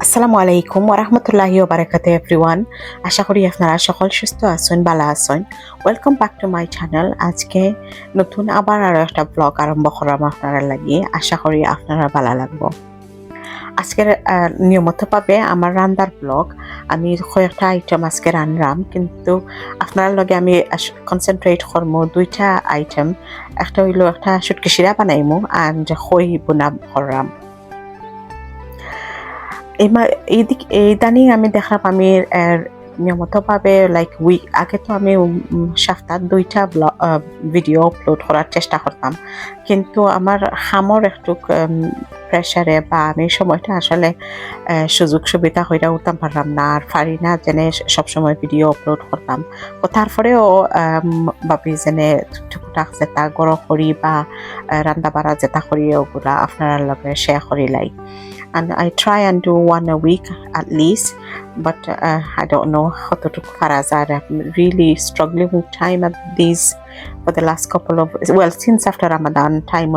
আসসালামু আলাইকুম ওরহমতুল্লাহি ওবারাকাতু এভরিওয়ান। আশা করি আপনারা সকল সুস্থ আছেন, ভালো আছেন। Welcome back to my channel. আজকে নতুন আবার আরো একটা ব্লগ আরম্ভ করাম আপনারা লাগিয়ে। আশা করি আপনারা ভালো লাগবো। আজকের নিয়মিতভাবে আমার রান্নার ব্লগ। আমি কয়েকটা আইটেম আজকে রান্নাম, কিন্তু আপনার লগে আমি কনসেন্ট্রেট করবো দুইটা আইটেম। একটা হইলো একটা শুটকি শিরা বানাইমু অ্যান্ড খই বোনা করলাম। ইদানিং আমি দেখলাম আমি নিয়মিতভাবে লাইক উইক আগে তো আমি সপ্তাহ দুইটা ভিডিও আপলোড করার চেষ্টা করতাম, কিন্তু আমার খামর একটু প্রেশারে বা আমি সময়টা আসলে সুযোগ সুবিধা হইয়া উঠতাম পারলাম না, আর পারি না যেনে সবসময় ভিডিও আপলোড করতাম। তারপরেও ভাবি যেনে টুকটাক যেটা গরম করি বা রান্না বাড়া যেটা করি ওগুলা আপনার লগে শেয়ার করি লাই। And I try and do one a week at least, but I don't know how to do Farazad. I'm really struggling with time at these for the last couple of, well, since after Ramadan, time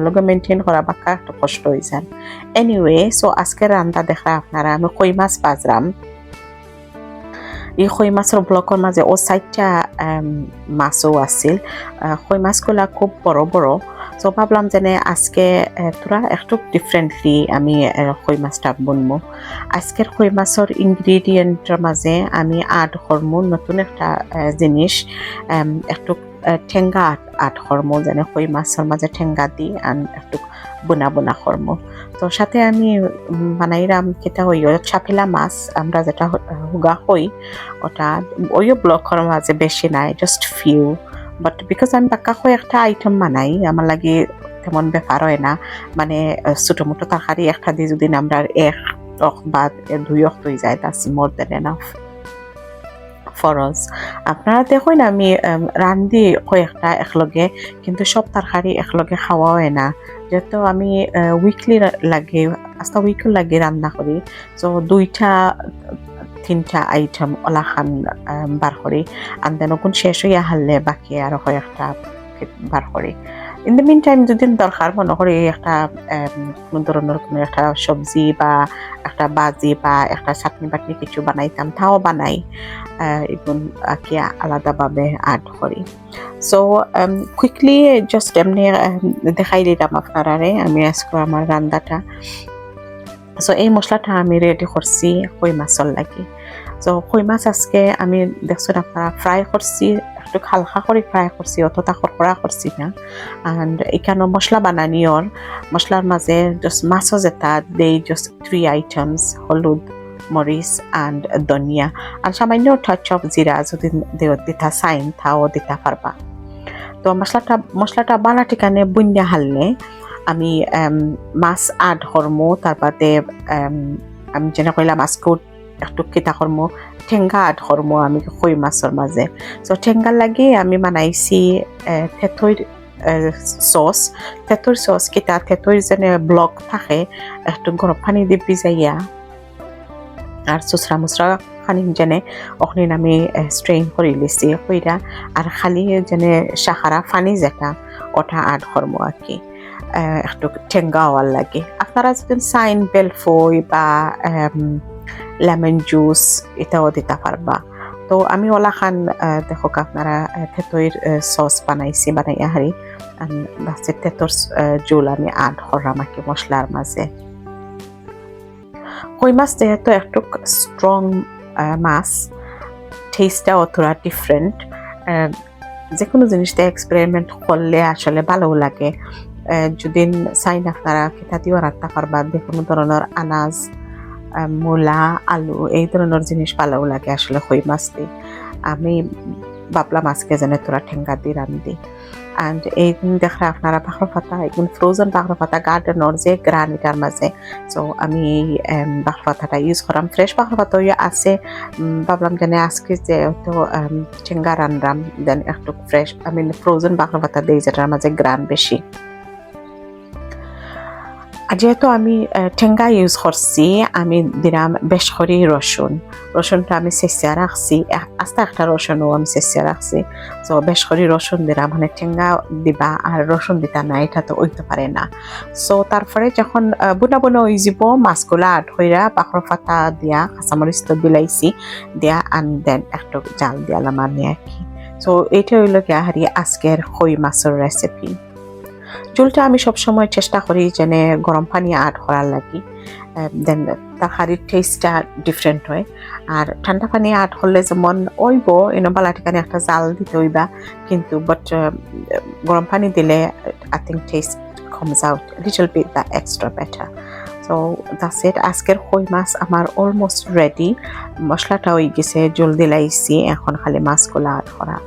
loge maintain kora baka to koshto hoysen. Anyway, so aske randa dekha apnara ami koi mas bazram. এই খই মাছের ব্লকের মাঝে ও সাইডটা মাছও আছিল। খই মাছগুলা খুব বড় বড়। তো ভাবলাম যে আজকে তোরা একটু ডিফারেন্টলি আমি খই মাছটা বনবো। আজকের খই মাছের ইনগ্রিডিয়েন্টের মাঝে আমি আড করবো নতুন একটা জিনিস, একটু ঠেঙ্গা আড করবো, যেন খই মাছের মাঝে ঠেঙ্গা দিই আর একটু বোনা বোনা করবো। তো সাথে আমি বানাইলাম যেটা হইল চাপিলা মাছ, আমরা যেটা হুগা হই ওটা ওইও ব্লকের মাঝে বেশি নাই, জাস্ট ফিউ। বাট বিকজ আমি বাক্কা হয়ে একটা আইটেম বানাই, আমার লাগে তেমন ব্যাপার হয় না। মানে ছোটো মোটো তরকারি একটা দিয়ে যদি আমরা এক বা দুই হয়ে যায়, দ্যাটস মোর দেন এনাফ ফরজ। আপনারা দেখুন আমি রান্ধি কয়েকটা একলগে, কিন্তু সব তরকারি একলগে খাওয়া হয় না, যেহেতু আমি উইকলি লাগে আস্তা উইকও লাগে রান্না করি। তো দুইটা তিনটা আইটেম ওলা খান বার করি, আর দেন ওগুন শেষ হইয়া হারলে বাকি আরো কয়েকটা বার করি। ইন দ্য মিন টাইম যদি দরকার মনে করি একটা কোনো ধরনের কোনো একটা সবজি বা একটা বাজি বা একটা চাটনি বাটনি কিছু বানাইতাম, তাও বানাই, এগুন কি আলাদাভাবে আড করি। সো কুইকলি জাস্ট এমনি দেখাই দিলাম আপনারা আমি আজকে আমার রান্নাটা। সো এই মশলাটা আমি রেডি করছি কই মাছের লাগে। সো কই মাছ আজকে আমি দেখছেন আপনারা ফ্রাই করছি, একটু হালকা করে ফ্রাই করছি, অতটা খড়খড়া করছি না। অ্যান্ড এখানে মশলা বানানিওর মশলার মাঝে জাস্ট মাছও যেটা দেই, জাস্ট 3 আইটেমস, হলুদ, মরিচ অ্যান্ড ধনিয়া, আর সামান্য টাচ অফ জিরা যদি দিতা চাইন তাও দিতে পারবা। তো মশলাটা বালা ঠিকানে বুনিয়া হাললে আমি মাছ আড করমো, তারপরে আমি যেটা কইলাম মাছকে একটু কিতা করমো, ঠেঙ্গা আড করমো আমি খই মাছের মাঝে। তো ঠেঙ্গা লাগে আমি বানাইছি তেঁতুর সস। তেঁতুর সস কিতা তেঁতুর যেন ব্লক থাকে, একটু গরম পানি দিয়ে ভিজাইয়া আর চুচরা মুচরা খানি যেনে ওখানে আমি স্ট্রেইন করে লিছি কইরা, আর খালি যেনে সাহারা পানি যেটা ওটা আড করমো আর কি, একটু ঠেঙ্গা হওয়ার লাগে। আপনারা যদি সাইন বেলফই বা লেমন জুস এটাও দিতে পারবা। তো আমি ওলা খান দেখো আপনারা তেঁতুর সস বানাইয়া হারি, তেঁতুর জোল আমি আড করলাম আর কি মশলার মাঝে। কই মাছ যেহেতু একটু স্ট্রং মাছ, টেস্টটা অতটা ডিফারেন্ট। যে কোনো জিনিসটা এক্সপেরিমেন্ট করলে আসলে ভালো লাগে। যদি চাইন আপনারা কিতা দিয়েও রাখতে পারবা, যে কোনো ধরনের আনাজ, মূলা, আলু এই ধরনের জিনিস ভালো লাগে আসলে কই মাছ দিয়ে। আমি ভাবলাম আজকে যেন তোরা ঠেঙ্গা দিয়ে রান্ধি। অ্যান্ড এইগুলো দেখলে আপনারা বাখর পাতা, এগুলো ফ্রোজেন বাখর পাতা গার্ডেনের যে গ্রান এটার মাঝে। সো আমি এই বাখর পাতাটা ইউজ করাম, ফ্রেশ বাখর পাতা আছে। ভাবলাম যেন আজকে যে তো ঠেঙ্গা রান্নাম, দেন একটু ফ্রেশ আমি ফ্রোজেন বাখর পাতা দিই যেটার মাঝে গ্রান বেশি। আর যেহেতু আমি ঠেঙ্গা ইউজ করছি, আমি দিলাম বেশ করে রসুনটা আমি চেঁচিয়া রাখছি, আস্তে একটা রসুনও আমি চেঁচিয়া রাখছি। তো বেশ করে রসুন দিলাম, মানে ঠেঙ্গা দিবা আর রসুন দিতা না, এটা তো হইতে পারে না। সো তারপরে যখন বুনা বুনা হয়ে যাব, মাছগুলা আট হইরা পাখর পাতা দিয়া কাঁচামরিচ তো বিলাইছি দিয়া, অ্যান্ড দেন একটু জাল দিয়ালাম আমি আর কি। সো এইটা হইল গিয়া হারি আজকের কই মাছের রেসিপি। ঝোলটা আমি সবসময় চেষ্টা করি যেন গরম পানি আড করার লাগি, দেন তরকারির টেস্টটা ডিফারেন্ট হয়। আর ঠান্ডা পানি আড করলে যেমন ওইব এনে বালাটিখানে একটা জাল দিতে হইবা, কিন্তু বাট গরম পানি দিলে I think test comes out a little bit that extra better. So that's it. আজকের কই মাছ আমার অলমোস্ট রেডি, মশলাটা হয়ে গেছে, জল দিলাইছি, এখন খালি মাছগুলো আড করা।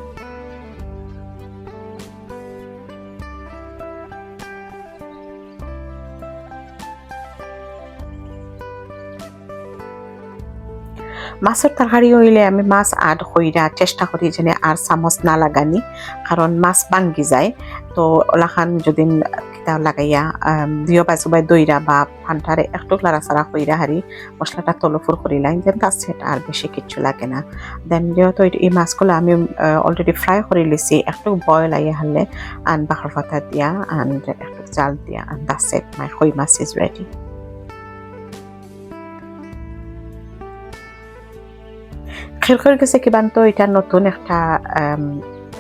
মাছের তরকারি হইলে আমি মাছ আড হইরা চেষ্টা করি যেন আর চামচ না লাগানি, কারণ মাছ ভাঙ্গি যায়। তো ওলাখান যদি লাগাইয়া দুই বাজুবাই দইরা বা ফান্টারে একটু লাড়াচাড়া কইরা হারি মশলাটা তলফুর করিলাই, দেন তার সেটা আর বেশি কিচ্ছু লাগে না। দেন যেহেতু এই মাছগুলো আমি অলরেডি ফ্রাই করে লিছি, একটু বয়েল আইয়া হারলে আন বাখর পাতা দিয়া অ্যান্ড একটু চাল দিয়া, অ্যান্ড দ্যাটস ইট, মাই কই মাছ ইজ রেডি। খেয়াল করে গেছে কি বানতো এটা নতুন একটা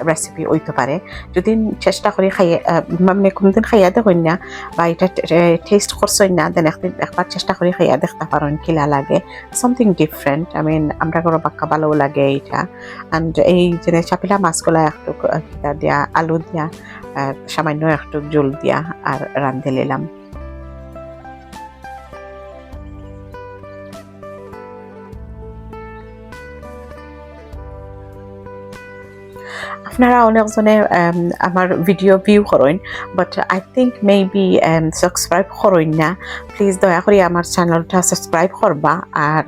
রেসিপি হইতে পারে, যদি চেষ্টা করি খাইয়ে মানে কোনদিন খাইয়া দেখুন না বা এটা টেস্ট করছেন না, দেন একবার চেষ্টা করি খাইয়া দেখতে পারেন কিলা লাগে, সামথিং ডিফারেন্ট। আই মিন আমরা কোনো বাক্কা ভালো লাগে এইটা। অ্যান্ড এই যে চাপিলা মাছগুলা একটু কিতা দিয়া আলু দিয়া সামান্য একটু জল দিয়া আর রান্ধে নিলাম। আপনারা অনেকজনে আমার ভিডিও ভিউ করেন, but I think maybe subscribe করেন না। প্লিজ দয়া করে আমার চ্যানেলটা সাবস্ক্রাইব করবা আর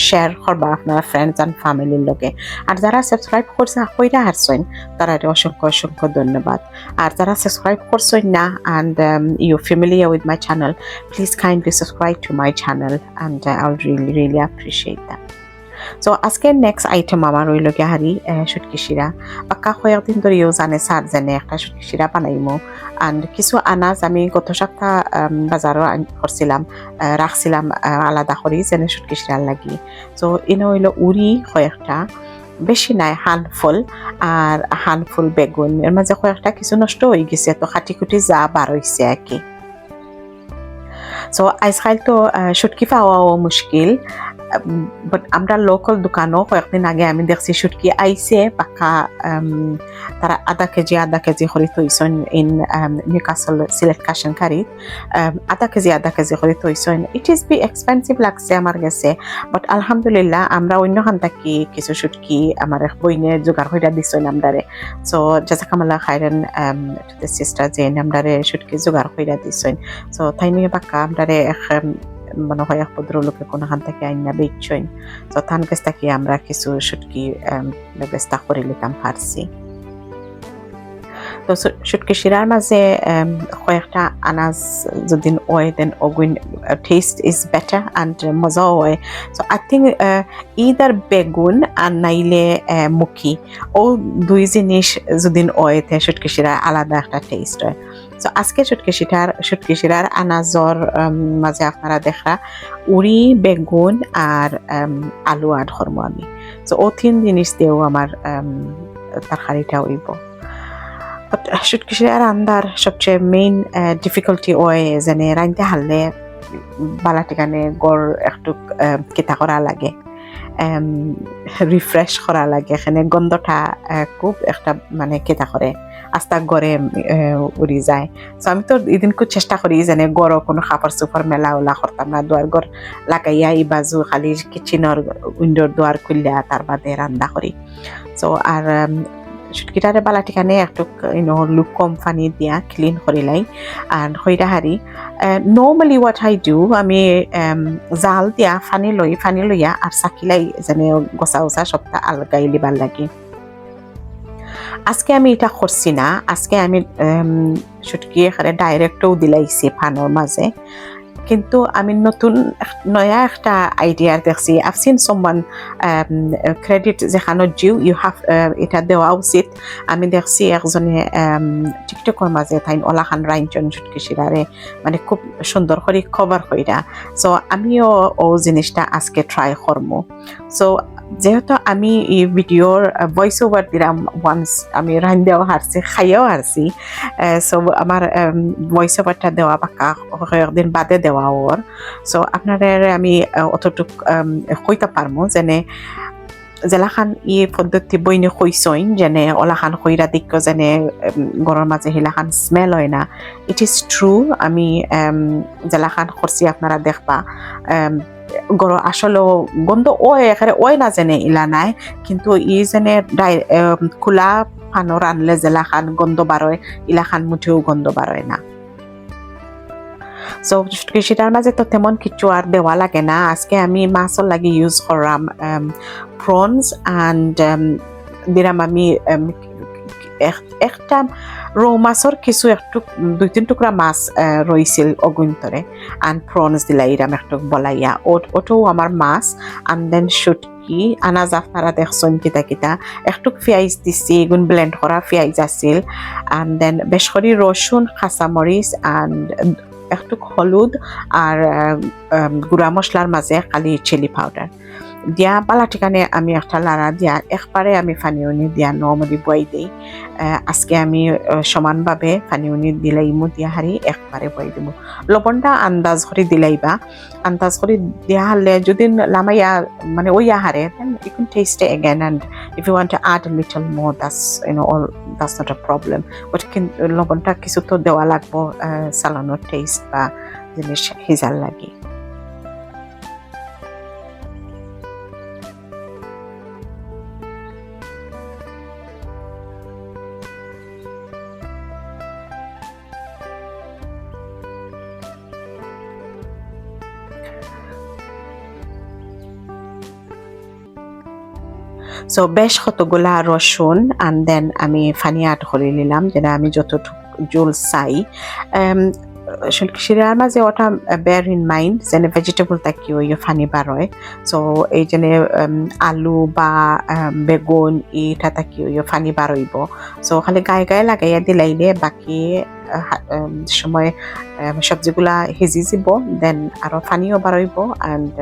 শেয়ার করবা আপনারা ফ্রেন্ডস অ্যান্ড ফ্যামিলির লগে। আর যারা সাবস্ক্রাইব করছে কইরা হারছেন তারা অসংখ্য অসংখ্য ধন্যবাদ। আর যারা সাবস্ক্রাইব করছেন না and you familiar with my channel, please kindly subscribe to my channel and I will really really appreciate that. So আজকের নেক্সট আইটেম আমার রইল গিয়ে হারি শুটকি শিরা। পাক্কা কয়েকদিন ধরেও জানে স্যার জানে একটা শুটকি শিরা বানাইমো। অ্যান্ড কিছু আনাজ আমি গত সপ্তাহ বাজারও করছিলাম, রাখছিলাম আলাদা করি যেনে শুটকি শিরার লাগি। সো এনে হইল উড়ি কয়েকটা, বেশি নাই হানফুল, আর হানফুল বেগুন, এর মাঝে কয়েকটা কিছু নষ্ট হয়ে গেছে, তো খাটি খুটি যা বার হয়েছে আর কি। সো আজকাল তো শুটকি পাওয়াও মুশকিল, বাট আমরা লোকাল দোকানও কয়েকদিন আগে আমি দেখছি শুটকি আইছে পাকা, তারা আধা কেজি করে তৈছেন ইন নিউকাসল সিলেট কাশনকারি, আধা কেজি করে তৈছেন। ইট ইজ বি এক্সপেন্সিভ লাগছে আমার কাছে, বাট আলহামদুলিল্লাহ আমরা অন্যখান থেকে কিছু শুটকি আমার এক বইনে জোগাড় হইয়া দিছেন আমদারে। সো জাজাকামাল্লাহ খাইরেন সিস্টার যে আমদারে শুটকি জোগাড় হইয়া দিছেন। সো তাই নিয়ে পাক্কা আমদারে মনে হয় এক ভদ্রলোকে কোনোখান থেকে আইনা বেচছেন। তো তার কাছ থেকে আমরা কিছু শুটকি ব্যবস্থা করে নিতাম পারছি। তো শুটকি শিরার মাঝে কয়েকটা আনাজ যদি হয় দেন ওগুন টেস্ট ইজ বেটার অ্যান্ড মজাও হয়। সো আই থিঙ্ক ইদার বেগুন আর নাইলে মুখি, ও দুই জিনিস যদি হয় তে শুটকি শিরার আলাদা একটা টেস্ট হয়। সো আজকে শুটকি শিরার আনাজর মাঝে আপনারা দেখা উড়ি, বেগুন আর আলু আর ধর্ম আমি। সো ও তিন জিনিস দিয়েও আমার তরকারিটা হইব। শুটকি শিরার রান্নার সবচেয়ে মেইন ডিফিকাল্টি ওই যেন রাঁধতে হারলে বালাটিখানে গড় একটু কেতা করা লাগে, রিফ্রেশ করা লাগে, এখানে গন্ধটা খুব একটা মানে কেতা করে আস্তা গড়ে উড়ি যায়। সো আমি তো এদিন খুব চেষ্টা করি যেন গড় কোনো কাপড় চোপড় মেলা ওলা করতাম না, দুয়ার গড় লাগাইয়া এই বাজু খালি কিচেনের উইন্ডোর দুয়ার খুললে তার বাদে রান্না করি। সো আর শুটকিটারে বালাটিখানে একটু লুক কম পানি দিয়া ক্লিন করিলাই আর হইরা হারি। নর্মালি হোয়াট আই ডু, আমি জাল দিয়া পানি লইয়া আর চাকিলাই যেন গছা সবটা আলগাই লিবার লাগি। আজকে আমি এটা করছি না, আজকে আমি শুটকি এখানে ডাইরেক্টও দিলাইছি ফানোর মাঝে কিন্তু আমি নতুন নয়া একটা আইডিয়া দেখছি আইভ সিন সামওয়ান ক্রেডিট যেখানে ইউ হ্যাভ এটা দেওয়া উচিত আমি দেখছি একজনে টিকটকের মাঝে তাই ওলাখান রাইনজন শুটকি শিরারে মানে খুব সুন্দর করে কভার কইরা সো আমিও ও জিনিসটা আজকে ট্রাই করবো সো যেহেতু আমি এই ভিডিওর ভয়েস ওভার দিলাম ওয়ান্স আমি রান্নাও হারছি খাইয়াও হারছি সো আমার ভয়েস ওভারটা দেওয়া বাকা কয়েকদিন বাদে দেওয়া ওর সো আপনাদের আমি অতটুক কইতে পারবো যেনে জেলাখান ই পদ্ধতি বইনে কইসইন যেনে ওলাখান কইরা দিক যেনে গরর মাঝে হিলাখান স্মেল হয় না ইট ইজ ট্রু আমি জেলাখান করছি আপনারা দেখবা গরো আসলে গন্ধ ওই এখানে ওই না জেনে ইলা নাই কিন্তু ই যেনে খোলা ফানো রানলে জেলাখান গন্ধ বারয় ইলাখান মুঠেও গন্ধ বারয় না সো সেটার মাঝে তো তেমন কিছু আর দেওয়া লাগে না আজকে আমি মাছর লাগে ইউজ করলাম প্রনস অ্যান্ড দিলাম আমি একটা রৌ মাছর কিছু একটু 2-3 টুকরা মাছ রইছিল অগুন্তরে অ্যান্ড প্রনস দিলা এরাম একটু বলাইয়া ওটাও আমার মাছ অ্যান্ড দেন শুটকি আনাজ আপনারা দেখছেন কিতা কিতা একটু পেঁয়াজ দিছি এগুন ব্লেন্ড করা পেঁয়াজ আছিল অ্যান্ড দেন বেশ করে রসুন কাঁচামরিচ অ্যান্ড একটু হলুদ আর গুঁড়া মশলার মাঝে খালি চিলি পাউডার দিয়া বালা ঠিকানে আমি একটা লাড়া দিয়া একবারে আমি ফানিউনি দিয়া নর্মালি বই দিই আজকে আমি সমানভাবে ফানিউনি দিলাইমু দিয়া হারি একবারে বই দিব লবণটা আন্দাজ করে দিলাইবা আন্দাজ করে দিয়া হলে যদি লামাইয়া মানে ওই হারে then you can taste it again and if you want to add a little more that's all that's not a problem but লবণটা কিছু তো দেওয়া লাগবো সালানোর টেস্ট বা জিনিস হিজাল লাগে সো বেশ কতগুলা রসুন অ্যান্ড দেন আমি ফানি অ্যাড করে নিলাম যেটা আমি যতটুকু জল চাই শিরার মাঝে ওটা বেয়ার ইন মাইন্ড যেনে ভেজিটেবল থাকি ওই ফানি বারয় সো এই যেনে আলু বা বেগুন এটা থাকি ওই ফানি বারইব সো খালি গায়ে গায়ে লাগাইয়া দিলাইলে বাকি সময় সবজিগুলা সিজি যাব দেন আরো ফানিও বারইব অ্যান্ড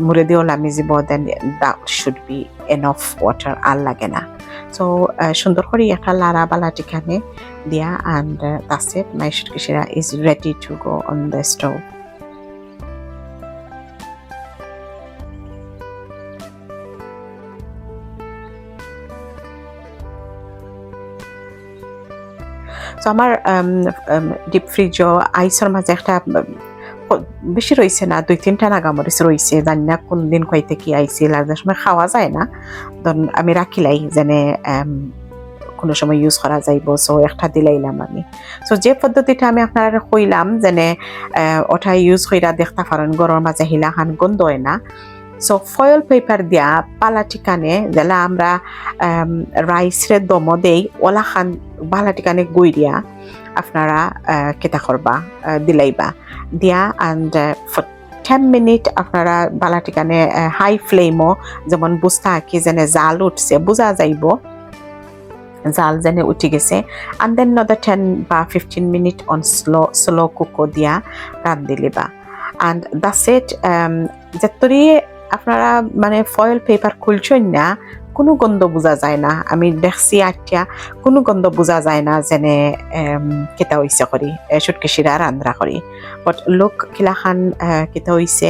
মুড়ে দিয়েও লামি যাব then that should be enough water আর লাগে না সো সুন্দর করে একটা লাড়া বালা টিখানে দিয়া অ্যান্ড দ্যাটস ইট মাই শুটকি শিরা is ready to go on the stove so আমার ডিপ ফ্রিজও আইসের মাঝে একটা বেশি রয়েছে না 2-3টা নাগামরিচ রয়েছে জানি না কোন দিন কইতে কি আইছিল আর সময় খাওয়া যায় না তখন আমি রাখিলাই যেনে কোনো সময় ইউজ করা যাইব সো একটা দিলাইলাম আমি সো যে পদ্ধতিটা আমি আপনারা কইলাম যেনে ওটা ইউজ কইরা দেখতে পারেন গরর মাঝে হিলাখান গন্ধ হয় না সো ফয়েল পেপার দিয়া পালা ঠিকানে যেলা আমরা রাইসরে দম দেই ওলাখান বালা ঠিকানে গুইরিয়া আপনারা কেতা করবা দিলাইবা দিয়া অ্যান্ড ফর 10 মিনিট আপনারা বালা ঠিকানে হাই ফ্লেমও যেমন বুঝতে কি যেনে জাল উঠছে বোঝা যাইব জাল যেনে উঠি গেছে অ্যান্ড দেন another 10 বা 15 মিনিট অন স্লো কুকো দিয়া রান্ধি লিবা অ্যান্ড দ্যাটস ইট যেতরি আপনারা মানে ফয়েল পেপার খুলছেন না কোনো গন্ধ বোঝা যায় না আমি দেখছি আটটা কোনো গন্ধ বোঝা যায় না যেনে কেতা হইছে করি শুটকি শিরা রান্না করি বাট লোক কিলাখান কেতা হইছে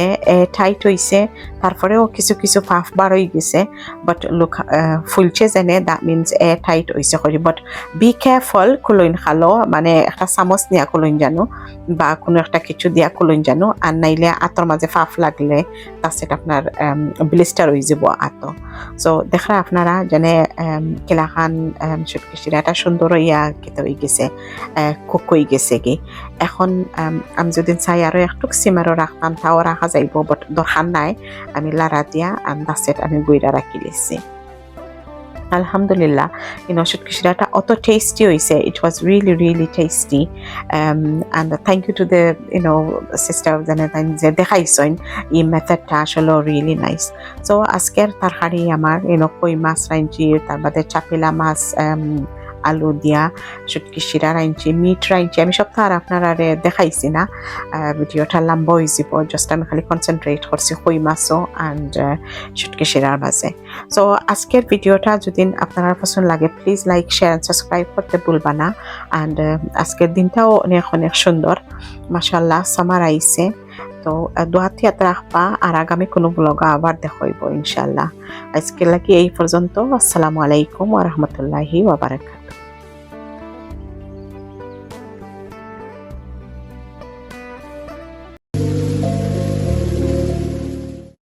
টাইট হইছে তারপরেও কিছু কিছু ফাফ বার হয়ে গেছে বাট লোক ফুলছে যেনে দ্যাট মিনস টাইট হইছে করি বাট বি কেয়ারফুল কুলইন খালো মানে একটা চামচ নিয়া কুলইন জানো বা কোনো একটা কিছু দিয়া কুলইন জানো আর নাইলে আতর মাঝে ফাফ লাগলে তাছে আপনার ব্লিস্টার হয়ে যাব আত সো দেখা আপনারা জানে কিলাখান শুটকি শিরাটা সুন্দর হইয়া কেতে হয়ে গেছে কুক হয়ে গেছে কি এখন আমি যদি চাই আরো একটু সিমারও রাখতাম তাও রাখা যাইব বাট দরকার নাই আমি লাড়া দিয়া দাসেট আমি গুইরা রাখি লেছি আলহামদুলিল্লাহ শুটকি শিরাটা অত টেস্টি হয়েছে, it was really really tasty. And thank you to the sister যে দেখাইছেন এই মেথডটা আসলে রিয়েলি নাইস। সো আজকের তরকারি আমার কই মাছ রাঁধছি, তার বাদে চাপিলা মাছ আলু দিয়া শুটকি শিরা রাঁধছি, মিট রাঁধছি। আমি সব তো আর আপনারা দেখাইছি না, ভিডিওটা লম্বা হয়ে যাব, জাস্ট আমি খালি কনসেন্ট্রেট করছি কই মাছও অ্যান্ড শুটকি শিরার মাঝে। সো আজকের ভিডিওটা যদি আপনার পছন্দ লাগে প্লিজ লাইক শেয়ার সাবস্ক্রাইব করতে ভুলবা না। অ্যান্ড আজকের দিনটাও অনেক অনেক সুন্দর, মাশাআল্লাহ সামার আইছে। তো দোয়াত ইয়াত রাখবা, আর আগামী কোনো ব্লগে আবার দেখাইব ইনশাআল্লাহ। আজকে লাগি এই পর্যন্ত। আসসালামু আলাইকুম ওয়া রাহমাতুল্লাহি ওয়া বারাকাতুহু।